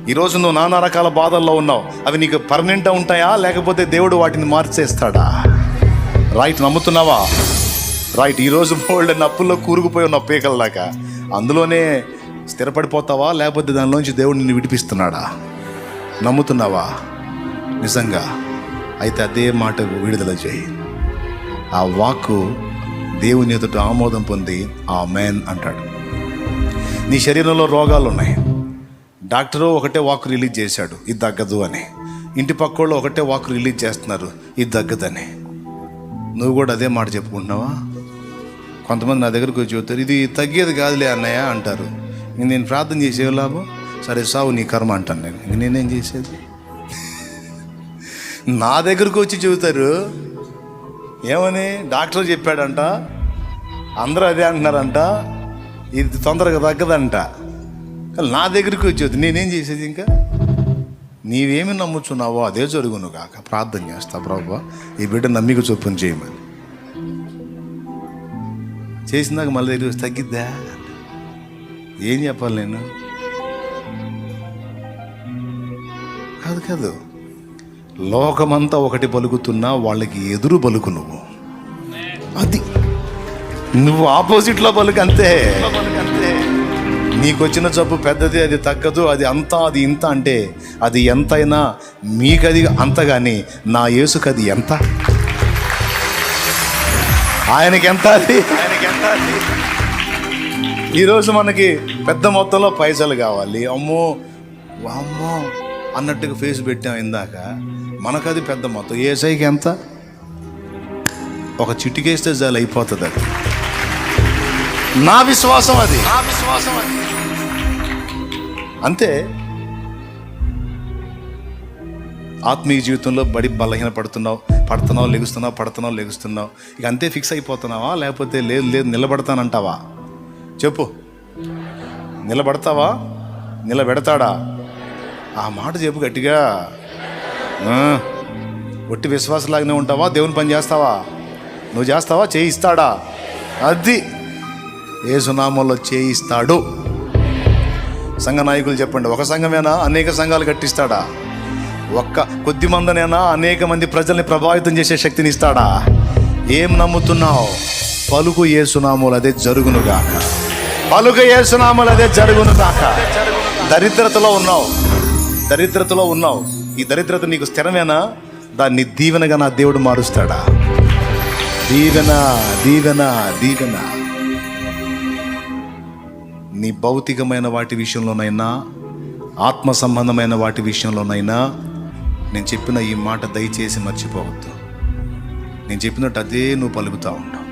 ఈరోజు నువ్వు నానా రకాల బాధల్లో ఉన్నావు. అవి నీకు పర్మనెంట్గా ఉంటాయా, లేకపోతే దేవుడు వాటిని మార్చేస్తాడా? రైట్, నమ్ముతున్నావా? రైట్. ఈరోజు బోల్డ్ అప్పుల్లో కూరుకుపోయి ఉన్న పీకల్లాగా అందులోనే స్థిరపడిపోతావా, లేకపోతే దానిలోంచి దేవుడు నిన్ను విడిపిస్తున్నాడా? నమ్ముతున్నావా నిజంగా? అయితే అదే మాటకు విడుదల చేయి. ఆ వాక్కు దేవుని ఎదుట ఆమోదం పొంది ఆమేన్ అంటాడు. నీ శరీరంలో రోగాలు ఉన్నాయి, డాక్టరు ఒకటే వాక్ రిలీజ్ చేశాడు, ఇది తగ్గదు అని. ఇంటి పక్కోళ్ళు ఒకటే వాక్ రిలీజ్ చేస్తున్నారు, ఇది తగ్గదని. నువ్వు కూడా అదే మాట చెప్పుకుంటున్నావా? కొంతమంది నా దగ్గరకు వచ్చి చెబుతారు, ఇది తగ్గేది కాదులే అన్నయ్య అంటారు. నేను ప్రార్థన చేసే లాభం, సరే సావు నీ కర్మ అంటాను నేను. నేనేం చేసేది? నా దగ్గరకు వచ్చి చెబుతారు ఏమని, డాక్టర్ చెప్పాడంట, అందరూ అదే అంటున్నారంట, ఇది తొందరగా తగ్గదంట. నా దగ్గరికి వచ్చేది, నేనేం చేసేది? ఇంకా నీవేమి నమ్ముచున్నావో అదే జరుగును కాక. ప్రార్థన చేస్తా, ప్రభువా ఈ బిడ్డ నమ్మిక చొప్పున చేయమని. చేసినాక మళ్ళీ దగ్గర తగ్గిద్దా? ఏం చెప్పాలి నేను? కాదు, లోకమంతా ఒకటి పలుకుతున్నా వాళ్ళకి ఎదురు పలుకు నువ్వు. అది నువ్వు ఆపోజిట్లో పలుకు, అంతే. నీకు వచ్చిన జబ్బు పెద్దది, అది తగ్గదు, అది అంతా, అది ఇంత అంటే అది ఎంతైనా మీకది అంత. కానీ నా యేసుకు అది ఎంత, ఆయనకి ఎంత, అది ఆయనకి ఎంత. ఈరోజు మనకి పెద్ద మొత్తంలో పైసలు కావాలి, అమ్మో అమ్మో అన్నట్టుగా ఫేస్ పెట్టాం ఇందాక. మనకది పెద్ద మొత్తం. ఏసైకి ఎంత? ఒక చిటికేస్తే చాలు, అయిపోతుంది. అది నా విశ్వాసం, అది నా విశ్వాసం, అది అంతే. ఆత్మీయ జీవితంలో బలహీన పడుతున్నావు, లెగుస్తున్నావు. ఇక అంతే ఫిక్స్ అయిపోతున్నావా, లేకపోతే లేదు నిలబడతానంటావా? చెప్పు, నిలబడతావా? నిలబెడతాడా? ఆ మాట చెప్పు గట్టిగా. ఒట్టి విశ్వాసలాగానే ఉంటావా? దేవుని పని చేస్తావా? నువ్వు చేస్తావా? చేయిస్తాడా? అది యేసు నామములో చేయిస్తాడు. సంఘ నాయకులు చెప్పండి, ఒక సంఘమేనా అనేక సంఘాలు కట్టిస్తాడా? కొద్ది మందినైనా అనేక మంది ప్రజల్ని ప్రభావితం చేసే శక్తిని ఇస్తాడా? ఏం నమ్ముతున్నావు? పలుకు యేసు నామములో అదే జరుగునుగాక. పలుకు యేసు నామములో అదే జరుగునుగాక. దరిద్రతలో ఉన్నావు. ఈ దరిద్రత నీకు స్థిరమేనా? దాన్ని దీవెనగా నా దేవుడు మారుస్తాడా? దీవెన. నీ భౌతికమైన వాటి విషయంలోనైనా, ఆత్మ సంబంధమైన వాటి విషయంలోనైనా నేను చెప్పిన ఈ మాట దయచేసి మర్చిపోవద్దు. నేను చెప్పినట్టు అదే నువ్వు పలుకుతా ఉంటావు.